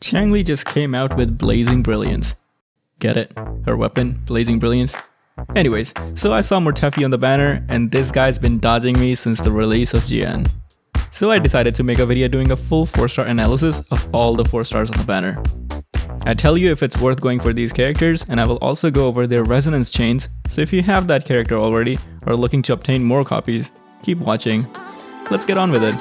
Changli just came out with Blazing Brilliance. Get it? Her weapon, Blazing Brilliance? Anyways, so I saw Mortefi on the banner, and this guy's been dodging me since the release of GN. So I decided to make a video doing a full 4-star analysis of all the 4 stars on the banner. I tell you if it's worth going for these characters, and I will also go over their resonance chains, so if you have that character already or are looking to obtain more copies, keep watching. Let's get on with it.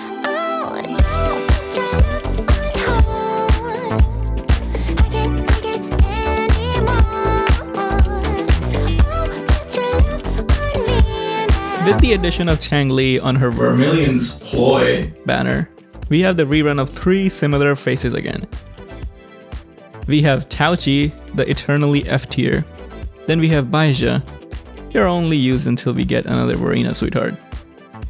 With the addition of Changli on her Vermilion's Ploy banner, we have the rerun of 3 similar faces again. We have Taoqi, the eternally F tier. Then we have Baizhi. You're only used until we get another Verena sweetheart.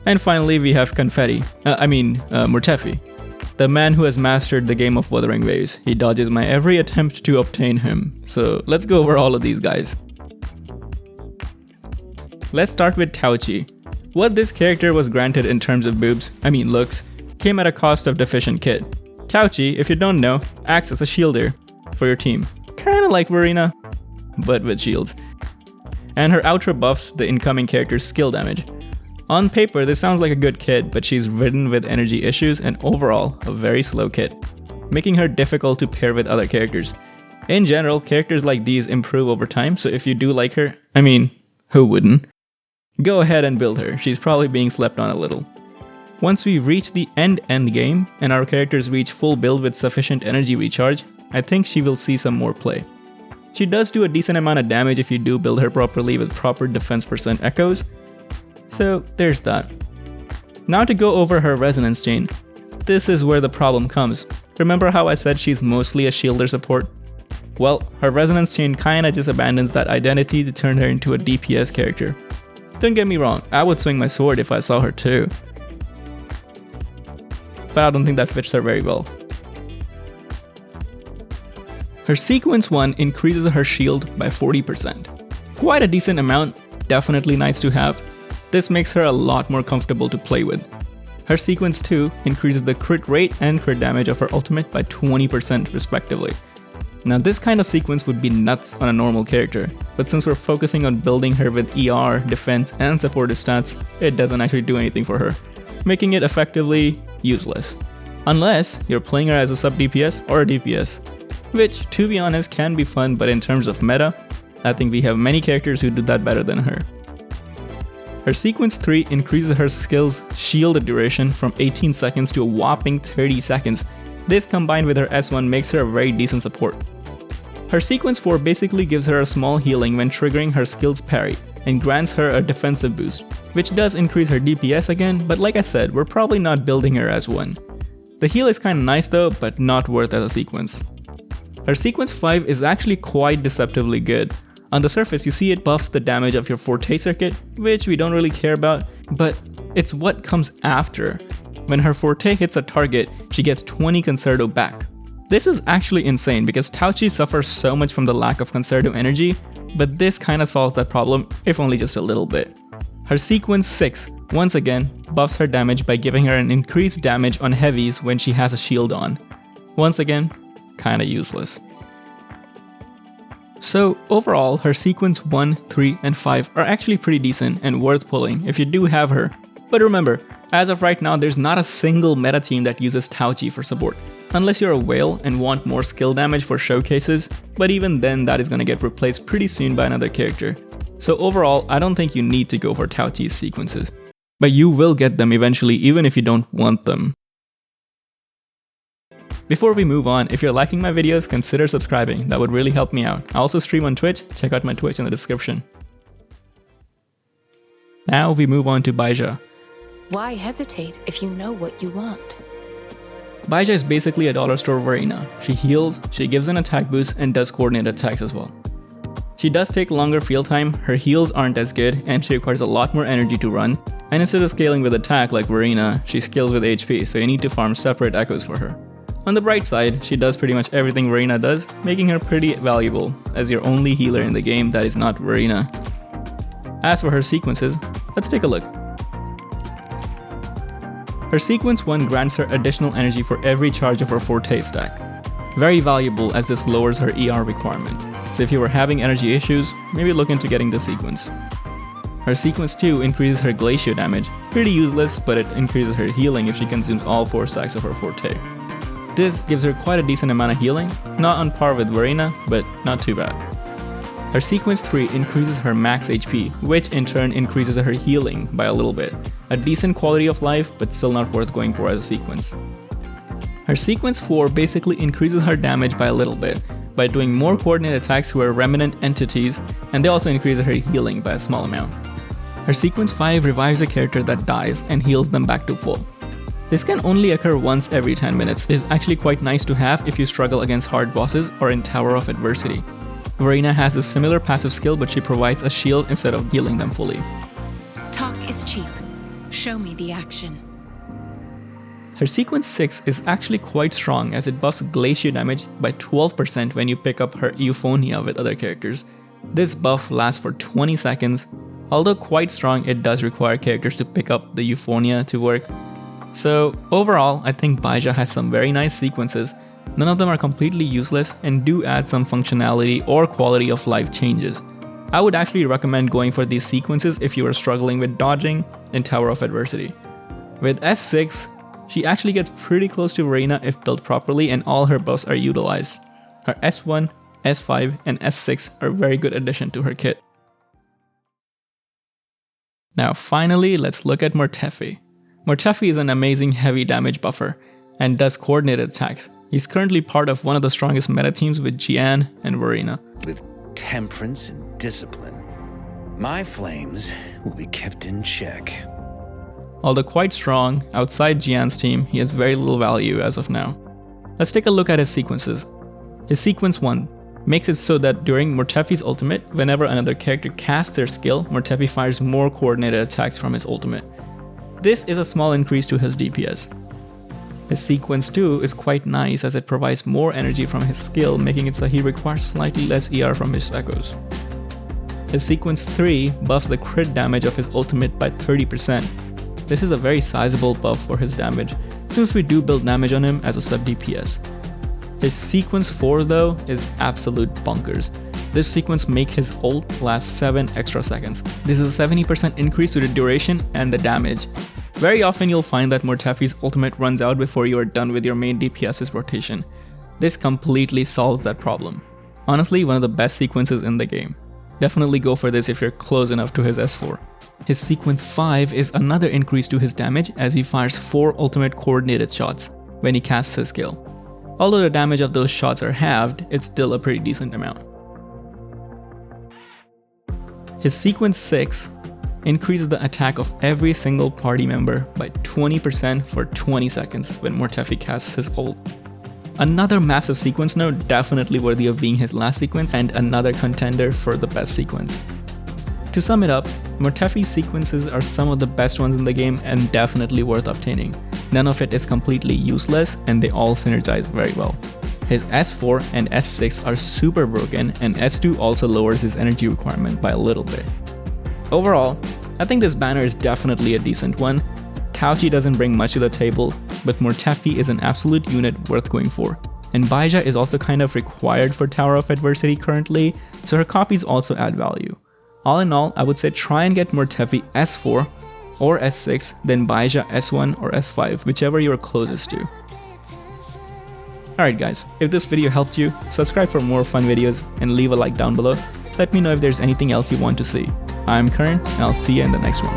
And finally we have Mortefi, the man who has mastered the game of Wuthering Waves. He dodges my every attempt to obtain him. So let's go over all of these guys. Let's start with Taoqi. What this character was granted in terms of looks, came at a cost of deficient kit. Taoqi, if you don't know, acts as a shielder for your team. Kinda like Verena, but with shields. And her ultra buffs the incoming character's skill damage. On paper, this sounds like a good kit, but she's ridden with energy issues and overall, a very slow kit, making her difficult to pair with other characters. In general, characters like these improve over time, so if you do like her, who wouldn't? Go ahead and build her, she's probably being slept on a little. Once we reach the end game, and our characters reach full build with sufficient energy recharge, I think she will see some more play. She does do a decent amount of damage if you do build her properly with proper defense % echoes, so there's that. Now to go over her resonance chain. This is where the problem comes. Remember how I said she's mostly a shielder support? Well, her resonance chain kinda just abandons that identity to turn her into a DPS character. Don't get me wrong, I would swing my sword if I saw her too. But I don't think that fits her very well. Her sequence 1 increases her shield by 40%. Quite a decent amount, definitely nice to have. This makes her a lot more comfortable to play with. Her sequence 2 increases the crit rate and crit damage of her ultimate by 20% respectively. Now this kind of sequence would be nuts on a normal character, but since we're focusing on building her with ER, defense, and supportive stats, it doesn't actually do anything for her, making it effectively useless. Unless you're playing her as a sub DPS or a DPS, which to be honest can be fun, but in terms of meta, I think we have many characters who do that better than her. Her sequence 3 increases her skill's shield duration from 18 seconds to a whopping 30 seconds. This combined with her S1 makes her a very decent support. Her sequence 4 basically gives her a small healing when triggering her skill's parry, and grants her a defensive boost, which does increase her DPS again, but like I said, we're probably not building her as one. The heal is kinda nice though, but not worth as a sequence. Her sequence 5 is actually quite deceptively good. On the surface, you see it buffs the damage of your Forte circuit, which we don't really care about, but it's what comes after. When her Forte hits a target, she gets 20 Concerto back. This is actually insane because Taoqi suffers so much from the lack of Concerto energy, but this kinda solves that problem, if only just a little bit. Her sequence 6, once again, buffs her damage by giving her an increased damage on heavies when she has a shield on. Once again, kinda useless. So overall, her sequence 1, 3, and 5 are actually pretty decent and worth pulling if you do have her. But remember, as of right now, there's not a single meta team that uses Taoqi for support. Unless you're a whale and want more skill damage for showcases, but even then that is gonna get replaced pretty soon by another character. So overall, I don't think you need to go for Taoqi's sequences. But you will get them eventually even if you don't want them. Before we move on, if you're liking my videos, consider subscribing, that would really help me out. I also stream on Twitch, check out my Twitch in the description. Now we move on to Baizhi. Why hesitate if you know what you want? Baizhi is basically a dollar store Verena. She heals, she gives an attack boost, and does coordinated attacks as well. She does take longer field time, her heals aren't as good, and she requires a lot more energy to run, and instead of scaling with attack like Verena, she scales with HP, so you need to farm separate echoes for her. On the bright side, she does pretty much everything Verena does, making her pretty valuable, as your only healer in the game that is not Verena. As for her sequences, let's take a look. Her sequence 1 grants her additional energy for every charge of her Forte stack. Very valuable as this lowers her ER requirement. So if you were having energy issues, maybe look into getting this sequence. Her sequence 2 increases her glacier damage. Pretty useless, but it increases her healing if she consumes all 4 stacks of her Forte. This gives her quite a decent amount of healing, not on par with Verena, but not too bad. Her sequence 3 increases her max HP, which in turn increases her healing by a little bit. A decent quality of life, but still not worth going for as a sequence. Her sequence 4 basically increases her damage by a little bit, by doing more coordinated attacks to her remnant entities, and they also increase her healing by a small amount. Her sequence 5 revives a character that dies and heals them back to full. This can only occur once every 10 minutes. It is actually quite nice to have if you struggle against hard bosses or in Tower of Adversity. Verena has a similar passive skill, but she provides a shield instead of healing them fully. Talk is cheap. Show me the action. Her sequence 6 is actually quite strong as it buffs glacier damage by 12% when you pick up her Euphonia with other characters. This buff lasts for 20 seconds. Although quite strong, it does require characters to pick up the Euphonia to work. So overall, I think Baizhi has some very nice sequences. None of them are completely useless and do add some functionality or quality of life changes. I would actually recommend going for these sequences if you are struggling with dodging in Tower of Adversity. With S6, she actually gets pretty close to Verena if built properly and all her buffs are utilized. Her S1, S5, and S6 are a very good addition to her kit. Now finally, let's look at Mortefi. Mortefi is an amazing heavy damage buffer and does coordinated attacks. He's currently part of one of the strongest meta teams with Jian and Verena. With temperance and discipline, my flames will be kept in check. Although quite strong, outside Jian's team, he has very little value as of now. Let's take a look at his sequences. His sequence 1 makes it so that during Mortefi's ultimate, whenever another character casts their skill, Mortefi fires more coordinated attacks from his ultimate. This is a small increase to his DPS. His sequence 2 is quite nice as it provides more energy from his skill, making it so he requires slightly less ER from his echoes. His sequence 3 buffs the crit damage of his ultimate by 30%. This is a very sizable buff for his damage, since we do build damage on him as a sub DPS. His sequence 4 though is absolute bonkers. This sequence makes his ult last 7 extra seconds. This is a 70% increase to the duration and the damage. Very often you'll find that Mortefi's ultimate runs out before you are done with your main DPS's rotation. This completely solves that problem. Honestly, one of the best sequences in the game. Definitely go for this if you're close enough to his S4. His sequence 5 is another increase to his damage as he fires 4 ultimate coordinated shots when he casts his skill. Although the damage of those shots are halved, it's still a pretty decent amount. His sequence 6 increases the attack of every single party member by 20% for 20 seconds when Mortefi casts his ult. Another massive sequence node, definitely worthy of being his last sequence and another contender for the best sequence. To sum it up, Mortefi's sequences are some of the best ones in the game and definitely worth obtaining. None of it is completely useless and they all synergize very well. His S4 and S6 are super broken and S2 also lowers his energy requirement by a little bit. Overall, I think this banner is definitely a decent one. Taoqi doesn't bring much to the table, but Mortefi is an absolute unit worth going for. And Baizhi is also kind of required for Tower of Adversity currently, so her copies also add value. All in all, I would say try and get Mortefi S4 or S6, then Baizhi S1 or S5, whichever you're closest to. Alright guys, if this video helped you, subscribe for more fun videos and leave a like down below. Let me know if there's anything else you want to see. I'm Karan and I'll see you in the next one.